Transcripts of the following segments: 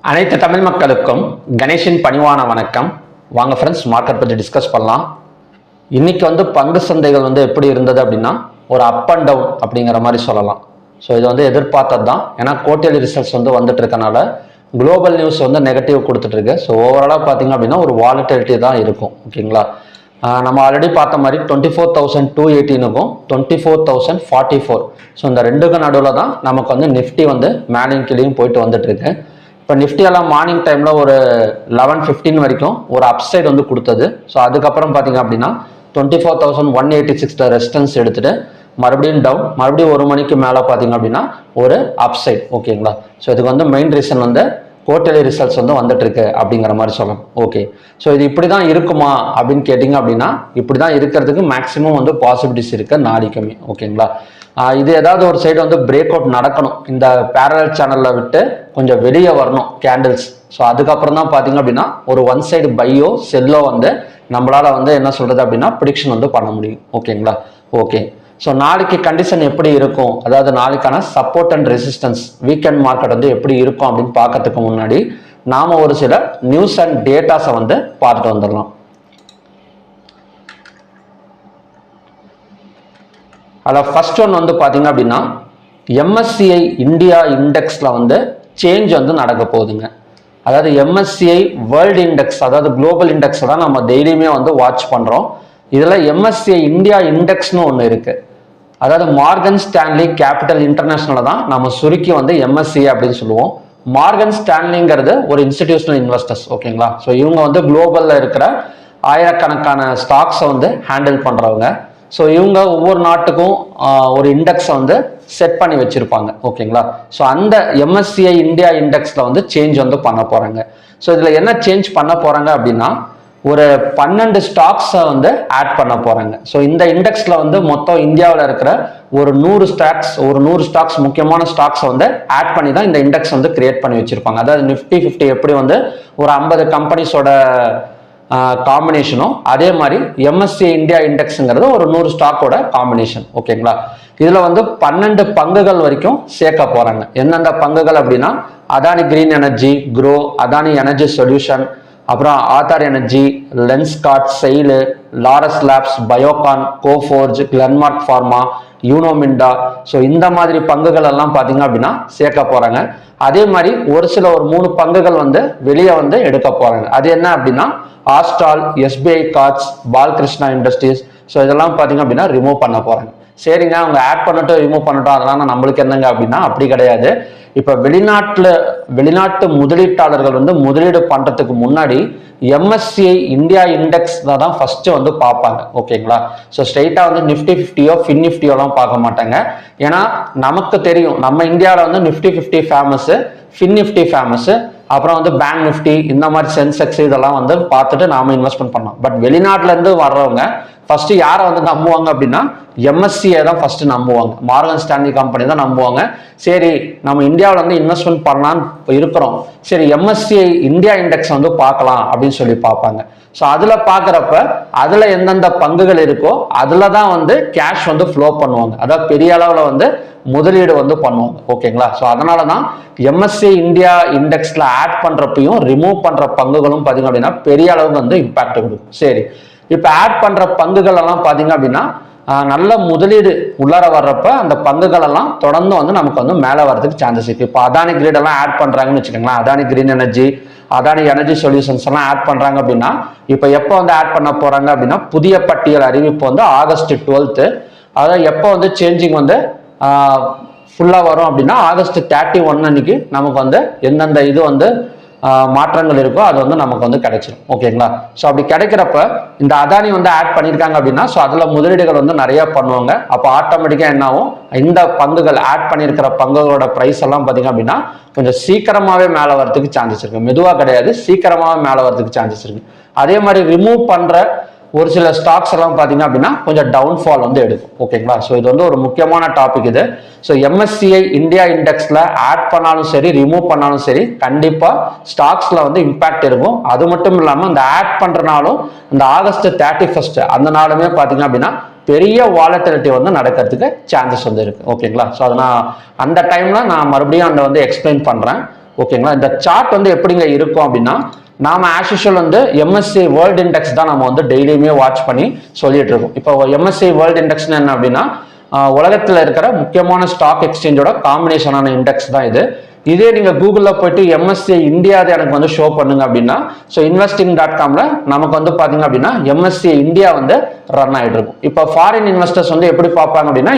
அனைத்து தமிழ் மக்களுக்கும் கணேஷின் பணிவான வணக்கம். வாங்க ஃப்ரெண்ட்ஸ், மார்க்கெட் பற்றி டிஸ்கஸ் பண்ணலாம். இன்னைக்கு பங்கு சந்தைகள் எப்படி இருந்தது அப்படின்னா ஒரு அப் அண்ட் டவுன் அப்படிங்கிற மாதிரி சொல்லலாம். ஸோ இது எதிர்பார்த்தது தான். ஏன்னா குவார்ட்டர்லி ரிசல்ட்ஸ் வந்துட்டு இருக்கனால குளோபல் நியூஸ் நெகட்டிவ் கொடுத்துட்டு இருக்கு. ஸோ ஓவராலாக பார்த்தீங்க அப்படின்னா ஒரு வாலட்டிலிட்டி தான் இருக்கும். ஓகேங்களா, நம்ம ஆல்ரெடி பார்த்த மாதிரி 24,218க்கும் 24,044. ஸோ இந்த ரெண்டுக்கும் நடுவில் தான் நமக்கு நிஃப்டி மேலையும் கீழையும் போயிட்டு வந்துட்டு இருக்கு. இப்போ நிஃப்டியெல்லாம் மார்னிங் டைமில் ஒரு 11:15 வரைக்கும் ஒரு அப்சைட் கொடுத்தது. ஸோ அதுக்கப்புறம் பார்த்தீங்க அப்படின்னா 24,186 ரெசிஸ்டன்ஸ் எடுத்துட்டு மறுபடியும் டவுன், மறுபடியும் 1 மணிக்கு மேலே பார்த்தீங்க அப்படின்னா ஒரு அப்சைட். ஓகேங்களா, ஸோ இதுக்கு மெயின் ரீசன் குவார்ட்டர்லி ரிசல்ட்ஸ் வந்துட்டு இருக்கு அப்படிங்கிற மாதிரி சொல்லலாம். ஓகே, ஸோ இது இப்படி தான் இருக்குமா அப்படின்னு கேட்டிங்க அப்படின்னா இப்படி தான் இருக்கிறதுக்கு மேக்ஸிமம் பாசிபிலிட்டிஸ் இருக்கு நாளைக்குமே. ஓகேங்களா, இது ஏதாவது ஒரு சைடு பிரேக் அவுட் நடக்கணும், இந்த பேரலல் சேனலில் விட்டு கொஞ்சம் வெளியே வரணும் கேண்டில்ஸ். ஸோ அதுக்கப்புறம் தான் பார்த்தீங்க அப்படின்னா ஒரு ஒன் சைடு பையோ செல்லோ நம்மளால என்ன சொல்றது அப்படின்னா ப்ரிடிக்ஷன் பண்ண முடியும். ஓகேங்களா, ஓகே. ஸோ நாளைக்கு கண்டிஷன் எப்படி இருக்கும், அதாவது நாளைக்கான support and resistance weekend market எப்படி இருக்கும் அப்படின்னு பார்க்கறதுக்கு முன்னாடி நாம ஒரு சில நியூஸ் அண்ட் டேட்டாஸை பார்த்துட்டு வந்துடலாம். அதில் ஃபர்ஸ்ட் ஒன் பார்த்தீங்க அப்படின்னா MSCI இந்தியா இண்டெக்ஸில் சேஞ்ச் நடக்க போகுதுங்க. அதாவது MSCI வேர்ல்டு இண்டெக்ஸ், அதாவது குளோபல் இண்டெக்ஸை தான் நம்ம டெய்லியுமே வாட்ச் பண்ணுறோம். இதில் MSCI இந்தியா இண்டெக்ஸ்னு ஒன்று இருக்கு. அதாவது மார்கன் ஸ்டான்லி கேபிட்டல் இன்டர்நேஷனல் தான் நம்ம சுருக்கி MSCI அப்படின்னு சொல்லுவோம். மார்கன் ஸ்டான்லிங்கிறது ஒரு இன்ஸ்டிடியூஷனல் இன்வெஸ்டர்ஸ். ஓகேங்களா, ஸோ இவங்க குளோபலில் இருக்கிற ஆயிரக்கணக்கான ஸ்டாக்ஸை ஹேண்டில் பண்ணுறவங்க. ஸோ இவங்க ஒவ்வொரு நாட்டுக்கும் ஒரு இண்டெக்ஸை செட் பண்ணி வச்சிருப்பாங்க. ஓகேங்களா, ஸோ அந்த MSCI இந்தியா இண்டெக்ஸில் சேஞ்ச் பண்ண போகிறாங்க. ஸோ இதில் என்ன சேஞ்ச் பண்ண போகிறாங்க அப்படின்னா ஒரு 12 ஸ்டாக்ஸை ஆட் பண்ண போகிறாங்க. ஸோ இந்த இண்டெக்ஸில் மொத்தம் இந்தியாவில் இருக்கிற ஒரு 100 ஸ்டாக்ஸ் முக்கியமான ஸ்டாக்ஸை ஆட் பண்ணி தான் இந்த இண்டெக்ஸ் கிரியேட் பண்ணி வச்சிருப்பாங்க. அதாவது நிஃப்டி 50 எப்படி ஒரு 50 கம்பெனிஸோட காம்பினேஷனோ அதே மாதிரி MSCI இந்தியா இண்டெக்ஸுங்கிறது ஒரு 100 ஸ்டாக்கோட காம்பினேஷன். ஓகேங்களா, இதுல 12 பங்குகள் வரைக்கும் சேர்க்க போறாங்க. எந்தெந்த பங்குகள் அப்படின்னா Adani green energy, Groww, Adani energy solution, அப்புறம் Aadhar energy, Lenskart, SAIL, Laurus Labs, Biocon, Coforge, Glenmark Pharma, Uno Minda. So இந்த மாதிரி பங்குகள் எல்லாம் பார்த்தீங்க அப்படின்னா சேர்க்க போறாங்க. அதே மாதிரி ஒரு 3 பங்குகள் வெளியே எடுக்க போறாங்க. அது என்ன அப்படின்னா Astral, SBI cards, Balkrishna industries. So இதெல்லாம் பார்த்தீங்க அப்படின்னா ரிமூவ் பண்ண போறாங்க. சரிங்க, அவங்க ஆட் பண்ணட்டும் ரிமூவ் பண்ணட்டும், அதெல்லாம் நம்மளுக்கு என்னங்க அப்படின்னா அப்படி கிடையாது. இப்ப வெளிநாட்டு முதலீட்டாளர்கள் முதலீடு பண்றதுக்கு முன்னாடி MSCI இந்தியா இண்டெக்ஸ் தான் ஃபர்ஸ்ட் பார்ப்பாங்க. ஓகேங்களா, ஸோ ஸ்ட்ரெயிட்டா நிஃப்டி 50யோ ஃபின் நிஃப்டியோலாம் பார்க்க மாட்டாங்க. ஏன்னா நமக்கு தெரியும் நம்ம இந்தியாவில் Nifty 50 famous, fin Nifty famous, அப்புறம் பேங்க் நிஃப்டி, இந்த மாதிரி சென்செக்ஸ் இதெல்லாம் பார்த்துட்டு நாம இன்வெஸ்ட்மெண்ட் பண்ணோம். பட் வெளிநாட்டுல இருந்து வர்றவங்க ஃபர்ஸ்ட் யாரை நம்புவாங்க அப்படின்னா MSCI தான் ஃபர்ஸ்ட் நம்புவாங்க, மார்கன் ஸ்டான்லி கம்பெனி தான் நம்புவாங்க. சரி, நம்ம இந்தியாவில் இன்வெஸ்ட்மெண்ட் பண்ணலான்னு இருக்கிறோம், சரி MSCI இந்தியா இண்டெக்ஸ் பார்க்கலாம் அப்படின்னு சொல்லி பார்ப்பாங்க. ஸோ அதுல பார்க்குறப்ப அதுல எந்தெந்த பங்குகள் இருக்கோ அதுல தான் கேஷ் ஃப்ளோ பண்ணுவாங்க. அதாவது பெரிய அளவில் முதலீடு பண்ணுவாங்க. ஓகேங்களா, ஸோ அதனால தான் MSCI இந்தியா இண்டெக்ஸ்ல ஆட் பண்றப்பையும் ரிமூவ் பண்ற பங்குகளும் பார்த்தீங்க அப்படின்னா பெரிய அளவுக்கு இம்பாக்ட் கொடுக்கும். சரி, இப்போ ஆட் பண்ற பங்குகள் எல்லாம் பார்த்தீங்க அப்படின்னா நல்ல முதலீடு உள்ளார வர்றப்ப அந்த பங்குகள் எல்லாம் தொடர்ந்து நமக்கு மேலே வர்றதுக்கு சான்சஸ் இருக்கு. இப்போ அதானி கிரீட் எல்லாம் ஆட் பண்றாங்கன்னு வச்சுக்கோங்களேன், Adani green energy, Adani energy solutions எல்லாம் ஆட் பண்றாங்க அப்படின்னா இப்போ எப்போ ஆட் பண்ண போறாங்க அப்படின்னா புதிய பட்டியல் அறிவிப்பு ஆகஸ்ட் 12. அதாவது எப்போ சேஞ்சிங் ஃபுல்லா வரும் அப்படின்னா ஆகஸ்ட் 31 அன்னைக்கு நமக்கு எந்தெந்த இது மாற்றங்கள் இருக்கோ அது நமக்கு கிடைச்சிடும். ஓகேங்களா, ஸோ அப்படி கிடைக்கிறப்ப இந்த அதானி ஆட் பண்ணியிருக்காங்க அப்படின்னா ஸோ அதுல முதலீடுகள் நிறைய பண்ணுவாங்க. அப்போ ஆட்டோமேட்டிக்கா என்ன ஆகும், இந்த பங்குகள் ஆட் பண்ணியிருக்கிற பங்குகளோட பிரைஸ் எல்லாம் பார்த்தீங்க அப்படின்னா கொஞ்சம் சீக்கிரமாவே மேலே வரதுக்கு சான்சஸ் இருக்கு. மெதுவா கிடையாது, சீக்கிரமாவே மேலே வரதுக்கு சான்சஸ் இருக்கு. அதே மாதிரி ரிமூவ் பண்ற ஒரு சில ஸ்டாக்ஸ் எல்லாம் பார்த்தீங்க அப்படின்னா கொஞ்சம் டவுன்ஃபால் எடுக்கும். ஓகேங்களா, ஸோ இது ஒரு முக்கியமான டாபிக் இது. ஸோ MSCI இந்தியா இண்டெக்ஸ்ல ஆட் பண்ணாலும் சரி ரிமூவ் பண்ணாலும் சரி கண்டிப்பா ஸ்டாக்ஸ்ல இம்பாக்ட் இருக்கும். அது மட்டும் இல்லாம இந்த ஆட் பண்றனாலும் இந்த ஆகஸ்ட் 31 அந்த நாளுமே பார்த்தீங்க அப்படின்னா பெரிய வாலட்டிலிட்டி நடக்கிறதுக்கு சான்சஸ் இருக்கு. ஓகேங்களா, ஸோ அதை நான் அந்த டைம்ல நான் மறுபடியும் எக்ஸ்பிளைன் பண்றேன். ஓகேங்களா. இந்த சார்ட் வந்து எப்படிங்க இருக்கும் அப்படின்னா, நாம ஆஸ் யூஷுவல் வந்து எம்எஸ்சி வேர்ல்டு இண்டெக்ஸ் தான் நம்ம வந்து டெய்லியுமே வாட்ச் பண்ணி சொல்லிட்டு இருக்கோம். இப்போ எம்எஸ்சி வேர்ல்டு இண்டெக்ஸ் என்ன அப்படின்னா, உலகத்தில் இருக்கிற முக்கியமான ஸ்டாக் எக்ஸ்சேஞ்சோட காம்பினேஷனான இண்டெக்ஸ் தான் இது. இதே நீங்க கூகுள்ல போயிட்டு எம்எஸ்சி இந்தியா எனக்கு வந்து ஷோ பண்ணுங்க அப்படின்னா, ஸோ investing.comல நமக்கு வந்து பாத்தீங்க அப்படின்னா எம்எஸ்சி இந்தியா வந்து ரன் ஆயிட்டு இருக்கும். இப்போ ஃபாரின் இன்வெஸ்டர்ஸ் வந்து எப்படி பார்ப்பாங்க அப்படின்னா,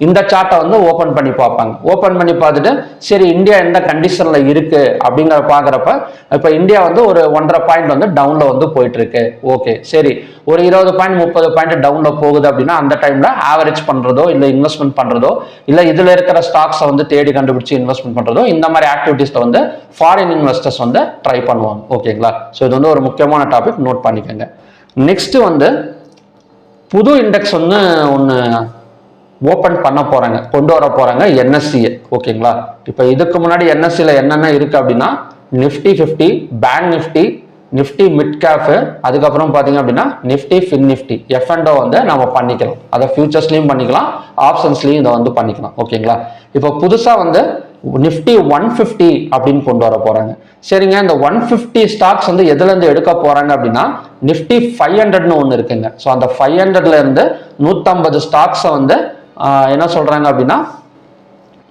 இந்த சார்ட்டை வந்து ஓபன் பண்ணி பார்ப்பாங்க. ஓபன் பண்ணி பார்த்துட்டு சரி இந்தியா எந்த கண்டிஷன்ல இருக்கு அப்படிங்கிற பாக்குறப்ப, இப்ப இந்தியா வந்து ஒரு 1.5 பாயிண்ட் வந்து டவுன்ல வந்து போயிட்டு இருக்கு. ஓகே சரி, ஒரு 20 பாயிண்ட் 30 பாயிண்ட் டவுன்ல போகுது அப்படின்னா, அந்த டைம்ல ஆவரேஜ் பண்றதோ இல்ல இன்வெஸ்ட்மெண்ட் பண்றதோ இல்ல இதுல இருக்கிற ஸ்டாக்ஸை வந்து தேடி கண்டுபிடிச்சு இன்வெஸ்ட்மெண்ட் பண்றதோ இந்த மாதிரி ஆக்டிவிட்டிஸ்ல வந்து ஃபாரின் இன்வெஸ்டர்ஸ் வந்து ட்ரை பண்ணுவாங்க. ஓகேங்களா. ஸோ இது வந்து ஒரு முக்கியமான டாபிக், நோட் பண்ணிக்கோங்க. நெக்ஸ்ட் வந்து புது இண்டெக்ஸ் வந்து ஒன்று ஓப்பன் பண்ண போறாங்க, கொண்டு வர போறாங்க என்எஸ்சியை. ஓகேங்களா. இப்போ இதுக்கு முன்னாடி என்எஸ்சியில் என்னென்ன இருக்கு அப்படின்னா, Nifty 50, bank Nifty, Nifty mid cap, அதுக்கப்புறம் பார்த்தீங்க அப்படின்னா நிஃப்டி ஃபின் நிஃப்டி F&O வந்து நம்ம பண்ணிக்கலாம். அதை ஃபியூச்சர்ஸ்லையும் பண்ணிக்கலாம், ஆப்ஷன்ஸ்லையும் இதை வந்து பண்ணிக்கலாம். ஓகேங்களா. இப்போ புதுசாக வந்து நிஃப்டி 150 அப்படின்னு கொண்டு வர போறாங்க. சரிங்க, இந்த 150 ஸ்டாக்ஸ் வந்து எதுல இருந்து எடுக்க போறாங்க அப்படின்னா, நிஃப்டி 500ன்னு ஒன்று இருக்குங்க. ஸோ அந்த 500ல இருந்து 150 ஸ்டாக்ஸை வந்து என்ன சொல்றாங்க அப்படின்னா,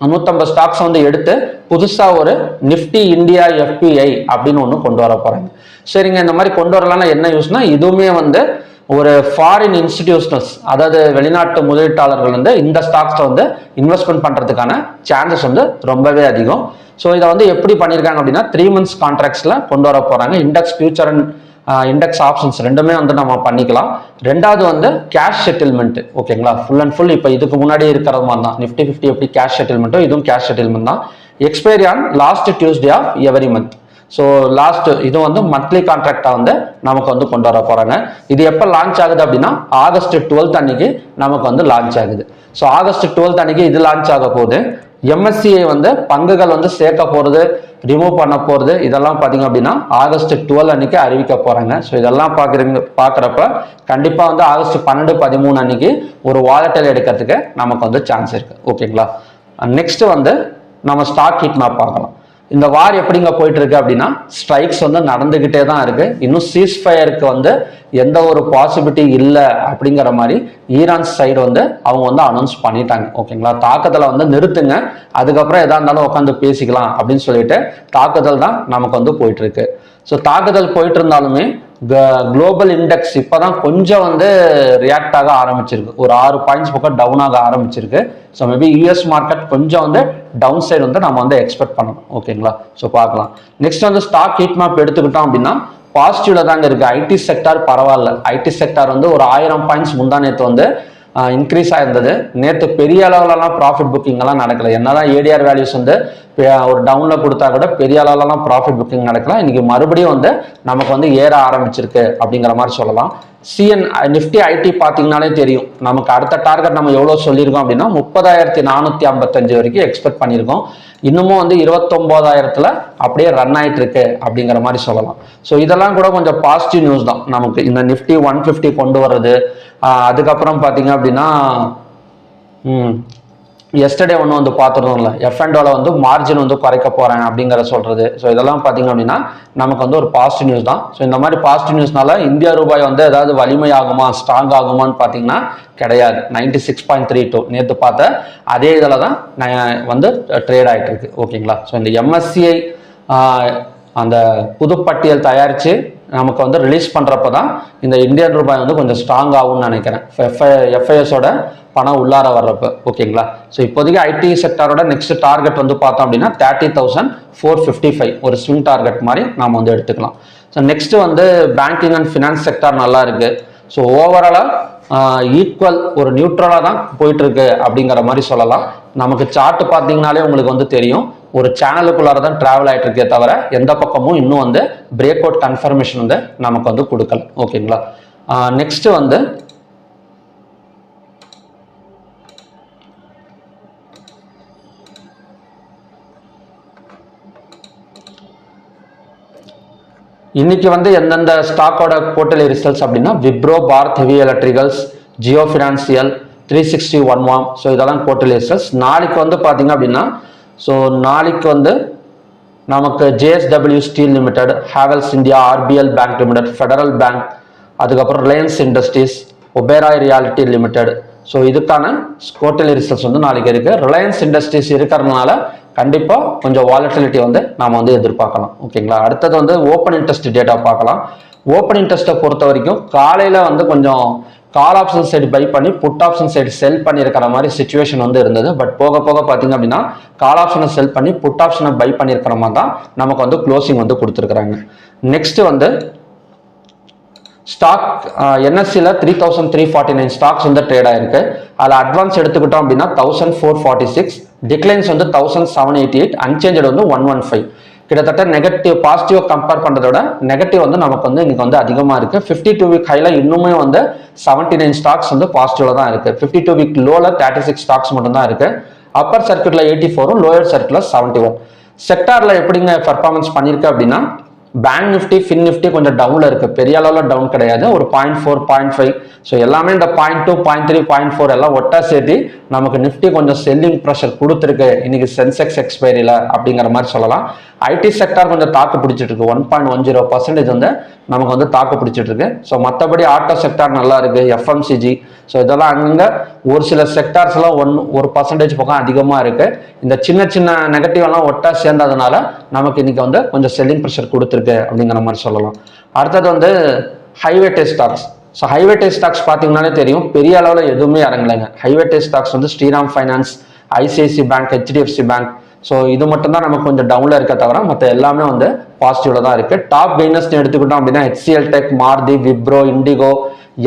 150 ஸ்டாக்ஸ் வந்து எடுத்து புதுசா ஒரு நிஃப்டி இந்தியா FPI அப்படின்னு ஒன்று கொண்டு வர போறாங்க. சரிங்க, இந்த மாதிரி கொண்டு வரலாம்னா என்ன யூஸ்னா, இதுவுமே வந்து ஒரு ஃபாரின் இன்ஸ்டிடியூஷனல்ஸ், அதாவது வெளிநாட்டு முதலீட்டாளர்கள் வந்து இந்த ஸ்டாக்ஸை வந்து இன்வெஸ்ட்மெண்ட் பண்றதுக்கான சான்சஸ் வந்து ரொம்பவே அதிகம். ஸோ இதை வந்து எப்படி பண்ணியிருக்காங்க அப்படின்னா, 3 months கான்ட்ராக்ட்ஸ்ல கொண்டு வர போறாங்க. Index future and index options ரெண்டுமே வந்து நம்ம பண்ணிக்கலாம். ரெண்டாவது வந்து கேஷ் செட்டில்மெண்ட். ஓகேங்களா. ஃபுல் அண்ட் ஃபுல் இப்போ இதுக்கு முன்னாடி இருக்கிற மாதிரி தான் நிஃப்டி 50 எப்படி கேஷ் செட்டில்மெண்ட்டோ இதுவும் கேஷ் செட்டில்மெண்ட் தான். Expiry on last Tuesday of every month. So last இது வந்து மந்த்லி கான்ட்ராக்டா வந்து நமக்கு வந்து கொண்டு வர போறாங்க. இது எப்போ லான்ச் ஆகுது அப்படின்னா, ஆகஸ்ட் 12 அன்னைக்கு நமக்கு வந்து லான்ச் ஆகுது. ஸோ ஆகஸ்ட் 12 அன்னைக்கு இது லான்ச் ஆக போகுது. எம்எஸ்சிஐ வந்து பங்குகள் வந்து சேர்க்க போறது, ரிமூவ் பண்ண போறது, இதெல்லாம் பாத்தீங்க அப்படின்னா ஆகஸ்ட் 12 அன்னைக்கு அறிவிக்க போறாங்க. ஸோ இதெல்லாம் பாக்குறப்ப கண்டிப்பா வந்து ஆகஸ்ட் 12, 13 அன்னைக்கு ஒரு வாலட்டைல் எடுக்கிறதுக்கு நமக்கு வந்து சான்ஸ் இருக்கு. ஓகேங்களா. நெக்ஸ்ட் வந்து நம்ம ஸ்டாக் ஹீட் மேப் பார்க்கலாம். இந்த வார் எப்படிங்க போயிட்டு இருக்கு அப்படின்னா, ஸ்ட்ரைக்ஸ் வந்து நடந்துகிட்டே தான் இருக்கு. இன்னும் சீஸ்ஃபயருக்கு வந்து எந்த ஒரு பாசிபிலிட்டி இல்லை அப்படிங்கிற மாதிரி ஈரான் சைடு வந்து அவங்க வந்து அனௌன்ஸ் பண்ணிட்டாங்க. ஓகேங்களா. தாக்குதலை வந்து நிறுத்துங்க, அதுக்கப்புறம் எதா இருந்தாலும் உட்காந்து பேசிக்கலாம் அப்படின்னு சொல்லிட்டு தாக்குதல் தான் நமக்கு வந்து போயிட்டு இருக்கு. ஸோ தாக்குதல் போயிட்டு இருந்தாலுமே குளோபல் இண்டெக்ஸ் இப்போதான் கொஞ்சம் வந்து ரியாக்ட் ஆக ஆரம்பிச்சிருக்கு. ஒரு 6 பாயிண்ட்ஸ் பக்கம் டவுன் ஆக ஆரம்பிச்சிருக்கு. ஸோ மேபி யூஎஸ் மார்க்கெட் கொஞ்சம் வந்து டவுன் சைடு வந்து நம்ம வந்து எக்ஸ்பெக்ட் பண்ணணும். ஓகேங்களா. ஸோ பார்க்கலாம். நெக்ஸ்ட் வந்து ஸ்டாக் ஹீட் மேப் எடுத்துக்கிட்டோம் அப்படின்னா பாசிட்டிவ்ல தாங்க இருக்கு. ஐடி செக்டார் பரவாயில்ல. ஐடி செக்டார் வந்து ஒரு 1000 பாயிண்ட்ஸ் முந்தா நேற்று வந்து இன்க்ரீஸ் ஆயிருந்தது. நேற்று பெரிய அளவுலலாம் ப்ராஃபிட் புக்கிங் எல்லாம் நடக்கல. என்னதான் ஏடிஆர் வேல்யூஸ் வந்து ஒரு டவுன்ல கொடுத்தா கூட பெரிய அளவுலலாம் ப்ராஃபிட் புக்கிங் நடக்கலாம். இன்னைக்கு மறுபடியும் வந்து நமக்கு வந்து ஏற ஆரம்பிச்சிருக்கு அப்படிங்கிற மாதிரி சொல்லலாம். நிஃப்டி ஐடி பார்த்தீங்கன்னாலே தெரியும், நமக்கு அடுத்த டார்கெட் நம்ம எவ்வளோ சொல்லியிருக்கோம் அப்படின்னா 30,455 வரைக்கும் எக்ஸ்பெக்ட் பண்ணியிருக்கோம். இன்னமும் வந்து 29,000த்துல அப்படியே ரன் ஆயிட்டு இருக்கு அப்படிங்கிற மாதிரி சொல்லலாம். ஸோ இதெல்லாம் கூட கொஞ்சம் பாசிட்டிவ் நியூஸ் தான் நமக்கு. இந்த நிஃப்டி 150 கொண்டு வர்றது, அதுக்கப்புறம் பார்த்தீங்க அப்படின்னா எஸ்டர்டே ஒன்று வந்து பார்த்துருந்தோம்ல, F&Oல வந்து மார்ஜின் வந்து குறைக்க போறேன் அப்படிங்கிற சொல்றது. ஸோ இதெல்லாம் பார்த்தீங்க அப்படின்னா நமக்கு வந்து ஒரு பாசிட்டிவ் நியூஸ் தான். ஸோ இந்த மாதிரி பாசிட்டிவ் நியூஸ்னால இந்தியா ரூபாய் வந்து ஏதாவது வலிமை ஆகுமா, ஸ்ட்ராங் ஆகுமான்னு பார்த்தீங்கன்னா கிடையாது. 96.32 நேற்று பார்த்த அதே இதில் தான் வந்து ட்ரேட் ஆகிட்டு இருக்கு. ஓகேங்களா. ஸோ இந்த எம்எஸ்சிஐ அந்த புதுப்பட்டியல் தயாரித்து நமக்கு வந்து ரிலீஸ் பண்ணுறப்ப தான் இந்த இந்தியன் ரூபாய் வந்து கொஞ்சம் ஸ்ட்ராங் ஆகும்னு நினைக்கிறேன், எஃப்ஐஎஸோட பணம் உள்ளார வர்றப்ப. ஓகேங்களா. ஸோ இப்போதைக்கு ஐடி செக்டாரோட நெக்ஸ்ட் டார்கெட் வந்து பார்த்தோம் அப்படின்னா 30,455 ஒரு ஸ்விங் டார்கெட் மாதிரி நாம் வந்து எடுத்துக்கலாம். ஸோ நெக்ஸ்ட் வந்து பேங்கிங் அண்ட் ஃபினான்ஸ் செக்டார் நல்லா இருக்கு. ஸோ ஓவராலாக ஈக்குவல் ஒரு நியூட்ரலாக தான் போயிட்டு இருக்கு அப்படிங்கிற மாதிரி சொல்லலாம். நமக்கு சார்ட் பார்த்தீங்கனாலே உங்களுக்கு வந்து தெரியும், ஒரு சேனலுக்குள்ளார தான் டிராவல் ஆகிட்டு இருக்கே தவிர எந்த பக்கமும் இன்னும் வந்து பிரேக் அவுட் கன்ஃபர்மேஷன் வந்து நமக்கு வந்து கொடுக்கல. ஓகேங்களா. நெக்ஸ்ட் வந்து இன்னைக்கு வந்து எந்தெந்த ஸ்டாக்கோட குவார்ட்டர்லி ரிசல்ட்ஸ் அப்படின்னா, Wipro, Bharat heavy electricals, Jio financial, 360 OneWarm. So இதெல்லாம் குவார்ட்டர்லி ரிசல்ட்ஸ். நாளைக்கு வந்து பார்த்தீங்க அப்படின்னா, ஸோ நாளைக்கு வந்து நமக்கு JSW steel limited, Havells India, RBL bank limited, federal bank, அதுக்கப்புறம் Reliance Industries, Oberoi Realty limited. So இதுக்கான குவார்டர்லி ரிசல்ட்ஸ் வந்து நாளைக்கு இருக்கு. ரிலையன்ஸ் இண்டஸ்ட்ரீஸ் இருக்கிறதுனால கண்டிப்பாக கொஞ்சம் வாலட்டிலிட்டி வந்து நாம் வந்து எதிர்பார்க்கலாம். ஓகேங்களா. அடுத்தது வந்து ஓப்பன் இன்ட்ரெஸ்ட் டேட்டா பார்க்கலாம். ஓப்பன் இன்ட்ரெஸ்ட்டை பொறுத்த வரைக்கும் காலையில் வந்து கொஞ்சம் கால் ஆப்ஷன் சைடு பை பண்ணி புட் ஆப்ஷன் சைடு செல் பண்ணியிருக்கிற மாதிரி சுச்சுவேஷன் வந்து இருந்தது. பட் போக போக பார்த்தீங்க அப்படின்னா கால் ஆப்ஷனை செல் பண்ணி புட் ஆப்ஷனை பை பண்ணியிருக்கிற மாதிரி தான் நமக்கு வந்து க்ளோசிங் வந்து கொடுத்துருக்குறாங்க. நெக்ஸ்ட் வந்து ஸ்டாக் NSEல 3349 ஸ்டாக்ஸ் வந்து ட்ரேட் ஆயிருக்கு. அதில் அட்வான்ஸ் எடுத்துக்கிட்டோம் அப்படின்னா 1446, டிக்ளைன்ஸ் வந்து 1788, அன்சேஞ்சட் வந்து 115. கிட்டத்தட்ட நெகட்டிவ் பாசிட்டிவ் கம்பேர் பண்ணுறதோட நெகட்டிவ் வந்து நமக்கு வந்து இன்னைக்கு வந்து அதிகமாக இருக்கு. 52 வீக் ஹைல இன்னுமே வந்து 79 ஸ்டாக்ஸ் வந்து பாசிட்டிவ்ல தான் இருக்கு. 52 வீக் லோல 36 ஸ்டாக்ஸ் மட்டும் தான் இருக்கு. அப்பர் சர்க்கியூட்ல 84, லோயர் சர்க்கியூட்ல 71. செக்டார்ல எப்படிங்க பெர்ஃபார்மன்ஸ் பண்ணிருக்கு அப்படின்னா பேங்க் நிஃப்டி, ஃபின் நிஃப்டி கொஞ்சம் டவுன்ல இருக்கு. பெரிய அளவில் டவுன் கிடையாது, ஒரு 0.4, 0.5. ஸோ எல்லாமே இந்த 0.2, 0.3, 0.4 எல்லாம் ஒட்டா சேர்த்து நமக்கு நிஃப்டி கொஞ்சம் செல்லிங் ப்ரெஷர் கொடுத்துருக்கு இன்னைக்கு சென்செக்ஸ் எக்ஸ்பைரியில் அப்படிங்கிற மாதிரி சொல்லலாம். ஐடி செக்டார் கொஞ்சம் தாக்கு பிடிச்சிட்டு இருக்கு. 1.10% வந்து நமக்கு வந்து தாக்கு பிடிச்சிட்டு இருக்கு. ஸோ மற்றபடி ஆட்டோ செக்டார் நல்லா இருக்கு, FMCG. ஸோ இதெல்லாம் அங்கங்க ஒரு சில செக்டார்ஸ்லாம் 1% பக்கம் அதிகமாக இருக்கு. இந்த சின்ன சின்ன நெகட்டிவ் எல்லாம் ஒட்டா சேர்ந்ததுனால நமக்கு இன்னைக்கு வந்து கொஞ்சம் செல்லிங் ப்ரெஷர் கொடுத்துருக்கு அப்படிங்கிற மாதிரி சொல்லலாம். அடுத்தது வந்து heavyweight stocks. So heavyweight stocks பார்த்தீங்கன்னாலே தெரியும் பெரிய அளவில் எதுவுமே இறங்கலைங்க. ஹைவேட்டே ஸ்டாக்ஸ் வந்து Shriram finance, ICICI bank, HDFC bank. So இது மட்டும் தான் நமக்கு கொஞ்சம் டவுன்ல இருக்க தவிர மற்ற எல்லாமே வந்து பாசிட்டிவ்ல தான் இருக்கு. டாப் கெய்னர்ஸ் எடுத்துக்கிட்டோம் அப்படின்னா HCL tech, Maruti, Wipro, IndiGo,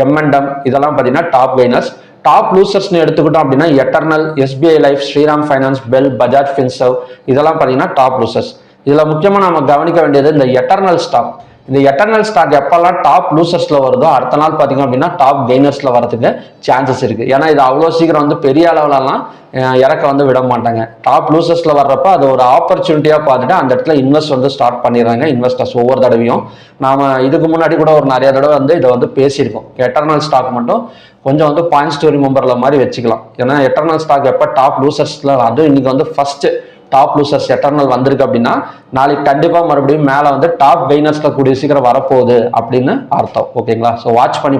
M&M இதெல்லாம் பார்த்தீங்கன்னா டாப் கெய்னர்ஸ். டாப் லூசர்ஸ்னு எடுத்துக்கிட்டோம் அப்படின்னா Eternal, SBI life, Shriram finance, BEL, Bajaj finserv இதெல்லாம் பார்த்தீங்கன்னா டாப் லூசர்ஸ். இதில் முக்கியமாக நம்ம கவனிக்க வேண்டியது இந்த எட்டர்னல் ஸ்டாக். இந்த எட்டர்னல் ஸ்டாக் எப்பெல்லாம் டாப் லூசர்ஸ்ல வருதோ அடுத்த நாள் பார்த்தீங்க அப்படின்னா டாப் கெய்னர்ஸ்ல வரதுக்கு சான்சஸ் இருக்கு. ஏன்னா இது அவ்வளோ சீக்கிரம் வந்து பெரிய அளவுலலாம் இறக்க வந்து விட மாட்டாங்க. டாப் லூசர்ஸ்ல வர்றப்ப அது ஒரு ஆப்பர்ச்சுனிட்டியா பார்த்துட்டு அந்த இடத்துல இன்வெஸ்ட் வந்து ஸ்டார்ட் பண்ணிடுறாங்க இன்வெஸ்டர்ஸ் ஒவ்வொரு தடவையும். நாம இதுக்கு முன்னாடி கூட ஒரு நிறைய தடவை வந்து இதை வந்து பேசியிருக்கோம். எட்டர்னல் ஸ்டாக் மட்டும் கொஞ்சம் வந்து பாயிண்ட் ஸ்டோரி மெம்பர்ல மாதிரி வச்சுக்கலாம். ஏன்னா எட்டர்னல் ஸ்டாக் எப்போ டாப் லூசர்ஸ்ல அதுவும் இன்னைக்கு வந்து ஃபர்ஸ்ட் டாப் லூசர்ஸ் எட்டர்னல் வந்திருக்கு அப்படின்னா நாளைக்கு கண்டிப்பா மறுபடியும் மேல வந்து டாப் கெய்னர்ஸ்ல கூடிய சீக்கிரம் வரப்போகுது அப்படின்னு அர்த்தம். ஓகேங்களா. ஸோ வாட்ச் பண்ணி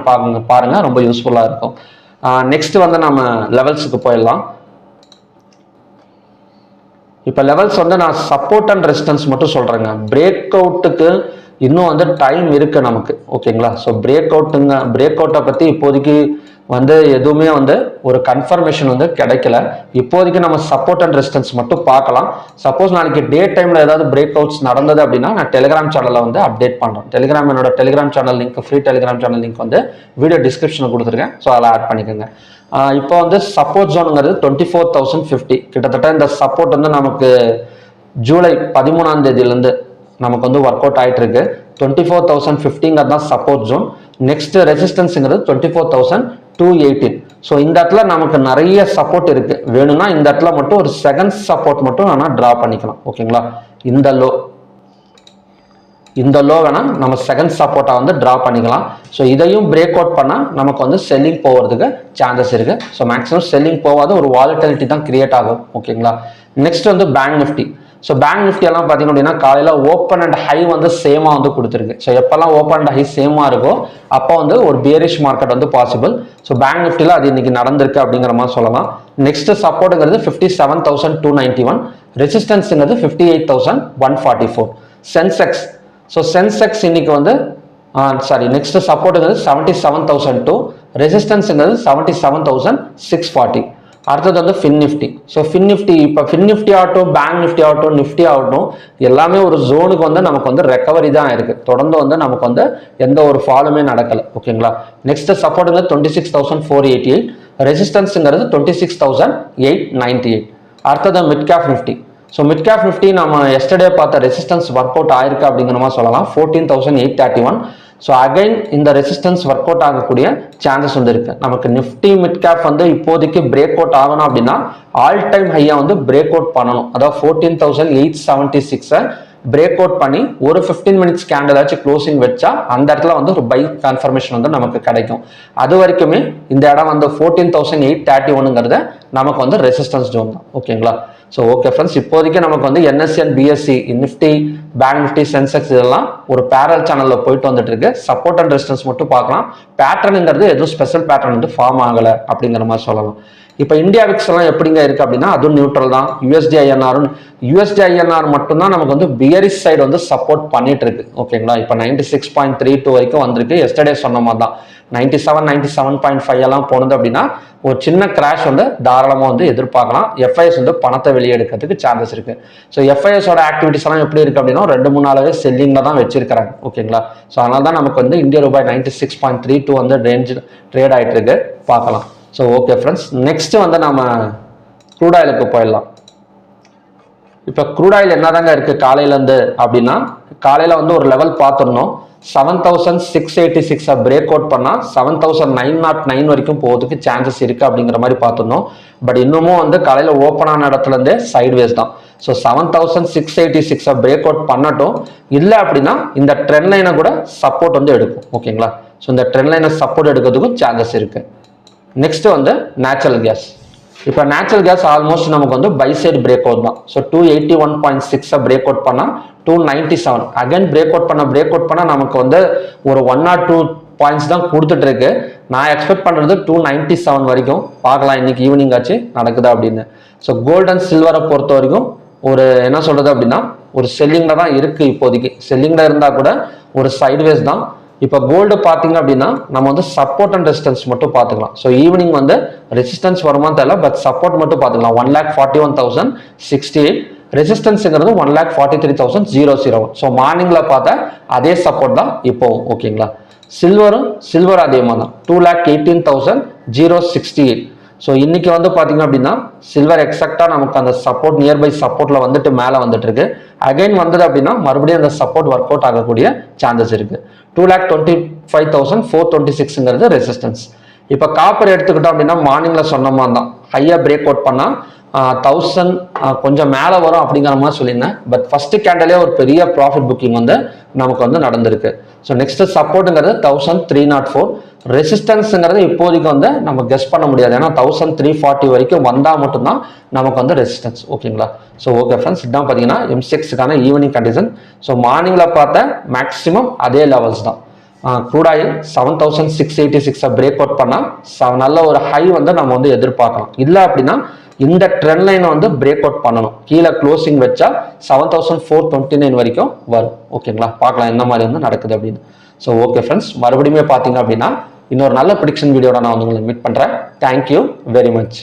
பாருங்க ரொம்ப யூஸ்ஃபுல்லா இருக்கும். நெக்ஸ்ட் வந்து நம்ம லெவல்ஸுக்கு போயிடலாம். இப்போ லெவல்ஸ் வந்து நான் சப்போர்ட் அண்ட் ரெசிஸ்டன்ஸ் மட்டும் சொல்றேங்க. பிரேக் அவுட்டுக்கு இன்னும் வந்து டைம் இருக்கு நமக்கு. ஓகேங்களா. ஸோ பிரேக் அவுட்டை பத்தி இப்போதைக்கு வந்து எதுவுமே வந்து ஒரு கன்ஃபர்மேஷன் வந்து கிடைக்கல. இப்போதைக்கு நம்ம சப்போர்ட் அண்ட் ரெசிஸ்டன்ஸ் மட்டும் பார்க்கலாம். சப்போஸ் நாளைக்கு டே டைம்ல ஏதாவது பிரேக் அவுட்ஸ் நடந்தது அப்படின்னா நான் டெலிகிராம் சேனல்ல வந்து அப்டேட் பண்றேன். என்னோட Telegram channel link, free Telegram channel link வந்து வீடியோ டிஸ்கிரிப்ஷனில் கொடுத்துருக்கேன். ஸோ அதில் ஆட் பண்ணிக்கோங்க. இப்போ வந்து சப்போர்ட் ஜோனுங்கிறது 24,050. கிட்டத்தட்ட இந்த சப்போர்ட் வந்து நமக்கு ஜூலை 13ஆம் தேதியிலேருந்து நமக்கு வந்து ஒர்க் அவுட் ஆயிட்டு இருக்கு. 24,050 தான் சப்போர்ட் ஜோன். நெக்ஸ்ட் ரெசிஸ்டன்ஸ்ங்கிறது 24,218. ஸோ இந்த இடத்துல நமக்கு நிறைய சப்போர்ட் இருக்கு. வேணும்னா இந்த இடத்துல மட்டும் ஒரு செகண்ட் சப்போர்ட் மட்டும் வேணா டிரா பண்ணிக்கலாம். ஓகேங்களா. இந்த லோ வேணா நம்ம செகண்ட் சப்போர்ட்டா வந்து டிரா பண்ணிக்கலாம். ஸோ இதையும் பிரேக் அவுட் பண்ணா நமக்கு வந்து செல்லிங் போகிறதுக்கு சான்சஸ் இருக்கு. ஸோ மேக்ஸிமம் செல்லிங் போகாத ஒரு வாலட்டிலிட்டி தான் கிரியேட் ஆகும். ஓகேங்களா. நெக்ஸ்ட் வந்து bank Nifty. So bank Nifty எல்லாம் பார்த்தீங்க அப்படின்னா காலையில் ஓப்பன் அண்ட் ஹை வந்து சேமாக வந்து கொடுத்துருக்கு. ஸோ எப்பெல்லாம் ஓப்பன் அண்ட் ஹை சேமாக இருக்கோ அப்போ வந்து ஒரு பியரிஷ் மார்க்கெட் வந்து பாசிபிள். ஸோ பேங்க் நிஃப்டியில் அது இன்னைக்கு நடந்திருக்கு அப்படிங்கிற மாதிரி சொல்லலாம். நெக்ஸ்ட் சப்போர்ட்டுங்கிறது 57,291, ரெசிஸ்டன்ஸுங்கிறது 58,144. சென்செக்ஸ். ஸோ சென்செக்ஸ் இன்னைக்கு வந்து நெக்ஸ்ட் சப்போர்ட்டுங்கிறது 77,002, ரெசிஸ்டன்ஸுங்கிறது 77,640. அடுத்தது வந்து fin Nifty. So fin Nifty ஆகட்டும், பேங்க் நிஃப்டி ஆகட்டும், நிஃப்டி ஆகட்டும் எல்லாமே ஒரு ஜோனுக்கு வந்து நமக்கு வந்து ரெக்கவரி தான் இருக்கு. தொடர்ந்து வந்து நமக்கு வந்து எந்த ஒரு ஃபாலுமே நடக்கல. ஓகேங்களா. நெக்ஸ்ட் சப்போர்ட்டுங்க 26,488, ரெசிஸ்டன்ஸுங்கிறது 26,898. அடுத்தது mid cap Nifty. So mid cap Nifty நம்ம எஸ்டர்டே பார்த்த ரெசிஸ்டன்ஸ் ஒர்க் அவுட் ஆயிருக்கு அப்படிங்கிற மாதிரி சொல்லலாம். 14,831. ஸோ அகைன் இந்த ரெசிஸ்டன்ஸ் ஒர்க் அவுட் ஆகக்கூடிய சான்சஸ் வந்து இருக்கு. நமக்கு நிஃப்டி மிட் கேப் வந்து இப்போதைக்கு பிரேக் அவுட் ஆகணும் அப்படின்னா ஆல் டைம் ஹையா வந்து பிரேக் அவுட் பண்ணணும். அதாவது 14,876 பிரேக் அவுட் பண்ணி ஒரு 15 மினிட்ஸ் கேண்டில் ஆச்சு க்ளோசிங் வச்சா அந்த இடத்துல வந்து ஒரு பை கன்ஃபர்மேஷன் வந்து நமக்கு கிடைக்கும். அது வரைக்குமே இந்த இடம் வந்து 14,831ங்கிறத நமக்கு வந்து ரெசிஸ்டன்ஸ் ஜோன் தான். ஓகேங்களா? ஸோ ஓகே ஃப்ரெண்ட்ஸ், இப்போதைக்கு நமக்கு வந்து NSC and BSc, Nifty, bank Nifty, Sensex இதெல்லாம் ஒரு பேரல் சேனலில் போயிட்டு வந்துட்டு இருக்கு. சப்போர்ட் அண்ட் ரெசிஸ்டன்ஸ் மட்டும் பார்க்கலாம். பேட்டர்னுங்கிறது எதுவும் ஸ்பெஷல் பேட்டர்ன் வந்து ஃபார்ம் ஆகலை அப்படிங்கிற மாதிரி சொல்லலாம். இப்போ இந்தியா விக்ஸ் எல்லாம் எப்படிங்க இருக்கு அப்படின்னா அதுவும் நியூட்ரல் தான். யூஎஸ்டி ஐஎன்ஆர் மட்டும்தான் நமக்கு வந்து பியரிஷ் சைடு வந்து சப்போர்ட் பண்ணிட்டு இருக்கு. ஓகேங்களா? இப்போ 96.32 வரைக்கும் வந்திருக்கு. எஸ்டர்டே சொன்ன மாதிரி தான் 97.5 எல்லாம் போனது அப்படின்னா ஒரு சின்ன கிராஷ் வந்து தாராளமாக வந்து எதிர்பார்க்கலாம். எஃப்ஐஎஸ் வந்து பணத்தை வெளியெடுக்கிறதுக்கு சான்சஸ் இருக்கு. ஸோ எஃப்ஐஎஸோட ஆக்டிவிட்டிஸ் எல்லாம் எப்படி இருக்கு அப்படின்னா 2-3 நாளாவே செல்லிங்ல தான் வச்சிருக்காங்க. ஓகேங்களா? ஸோ அதனால தான் நமக்கு வந்து இந்திய ரூபாய் 96.32 வந்து ரேஞ்ச் ட்ரேட் ஆயிட்டு இருக்கு. பார்க்கலாம். ஸோ ஓகே ஃப்ரெண்ட்ஸ், நெக்ஸ்ட் வந்து நம்ம க்ரூட் ஆயிலுக்கு போயிடலாம். இப்போ க்ரூட் ஆயில் என்னதாங்க இருக்கு காலையிலேருந்து அப்படின்னா, காலையில் வந்து ஒரு லெவல் பார்த்துருந்தோம். 7,686 பிரேக் அவுட் பண்ணால் 7,909 வரைக்கும் போகிறதுக்கு சான்சஸ் இருக்கு அப்படிங்கிற மாதிரி பார்த்துருந்தோம். பட் இன்னமும் வந்து காலையில் ஓப்பன் ஆன இடத்துலேருந்தே சைட்வேஸ் தான். ஸோ 7,686 பிரேக் அவுட் பண்ணட்டும். இல்லை அப்படின்னா இந்த ட்ரெண்ட் லைனை கூட சப்போர்ட் வந்து எடுக்கும். ஓகேங்களா? ஸோ இந்த ட்ரெண்ட் லைனை சப்போர்ட் எடுக்கிறதுக்கும் சான்சஸ் இருக்கு. நெக்ஸ்ட் வந்து நேச்சுரல் கேஸ். இப்போ நேச்சுரல் கேஸ் ஆல்மோஸ்ட் நமக்கு வந்து பை சைடு பிரேக் அவுட் தான். ஸோ 281.6 பிரேக் அவுட் பண்ணால் 297 அகைன் பிரேக் அவுட் பண்ண நமக்கு வந்து ஒரு 1 or 2 பாயிண்ட்ஸ் தான் கொடுத்துட்டு இருக்கு. நான் எக்ஸ்பெக்ட் பண்ணுறது 297 வரைக்கும் பார்க்கலாம். இன்னைக்கு ஈவினிங் ஆச்சு நடக்குதா அப்படின்னு. ஸோ கோல்டு அண்ட் சில்வரை பொறுத்த வரைக்கும் ஒரு என்ன சொல்றது அப்படின்னா ஒரு செல்லிங்ல தான் இருக்கு. இப்போதைக்கு செல்லிங்ல இருந்தா கூட ஒரு சைட்வேஸ் தான். இப்போ கோல்டு பார்த்தீங்க அப்படின்னா நம்ம வந்து சப்போர்ட் அண்ட் ரெசிஸ்டன்ஸ் மட்டும் பார்த்துக்கலாம். ஸோ ஈவினிங் வந்து ரெசிஸ்டன்ஸ் வருமானு தெரியல, பட் சப்போர்ட் மட்டும் பார்த்துக்கலாம். 1,41,068. ரெசிஸ்டன்ஸுங்கிறது 1,43,000. ஸோ மார்னிங்ல பார்த்தா அதே சப்போர்ட் தான் இப்போ. ஓகேங்களா? சில்வர் அதே மாதிரி தான் 2,18,068. ஸோ இன்னைக்கு வந்து பார்த்தீங்க அப்படின்னா சில்வர் எக்ஸாக்டாக நமக்கு அந்த சப்போர்ட் நியர்பை சப்போர்ட்ல வந்துட்டு மேலே வந்துட்டு இருக்கு. அகைன் வந்தது அப்படின்னா மறுபடியும் அந்த சப்போர்ட் ஒர்க் அவுட் ஆகக்கூடிய சான்சஸ் இருக்கு. 2,25,426ங்கிறது ரெசிஸ்டன்ஸ். இப்போ காப்பர் எடுத்துக்கிட்டோம் அப்படின்னா மார்னிங்ல சொன்ன மாதிரி தான் ஹையா பிரேக் அவுட் பண்ணா 1000 கொஞ்சம் மேலே வரும் அப்படிங்கிற மாதிரி சொல்லியிருந்தேன். பட் ஃபர்ஸ்ட் கேண்டலே ஒரு பெரிய ப்ராஃபிட் புக்கிங் வந்து நமக்கு வந்து நடந்திருக்கு. So next சப்போர்ட்டுங்கிறது 1,304. ரெசிஸ்டன்ஸுங்கிறது இப்போதைக்கு வந்து நம்ம கெஸ் பண்ண முடியாது. ஏன்னா 1,340 வரைக்கும் வந்தால் மட்டும்தான் நமக்கு வந்து ரெசிஸ்டன்ஸ். ஓகேங்களா? ஸோ ஓகே ஃப்ரெண்ட்ஸ், இதுதான் பார்த்தீங்கன்னா M6க்கான ஈவினிங் கண்டிஷன். ஸோ மார்னிங்கில் பார்த்த மேக்ஸிமம் அதே லெவல்ஸ் தான். க்ரூட் ஆயில் 7,686 பிரேக் அவுட் பண்ணால் நல்ல ஒரு ஹை வந்து நம்ம வந்து எதிர்பார்க்கலாம். இல்லை அப்படின்னா இந்த ட்ரெண்ட் லைனை வந்து பிரேக் அவுட் பண்ணணும். கீழே க்ளோசிங் வச்சா 7,429 வரைக்கும் வரும். ஓகேங்களா? பார்க்கலாம் என்ன மாதிரி வந்து நடக்குது அப்படின்னு. ஸோ ஓகே ஃப்ரெண்ட்ஸ், மறுபடியும் பார்த்தீங்க அப்படின்னா இன்னொரு நல்ல ப்ரெடிக்ஷன் வீடியோட நான் வந்து உங்களை மீட் பண்ணுறேன். Thank you very much.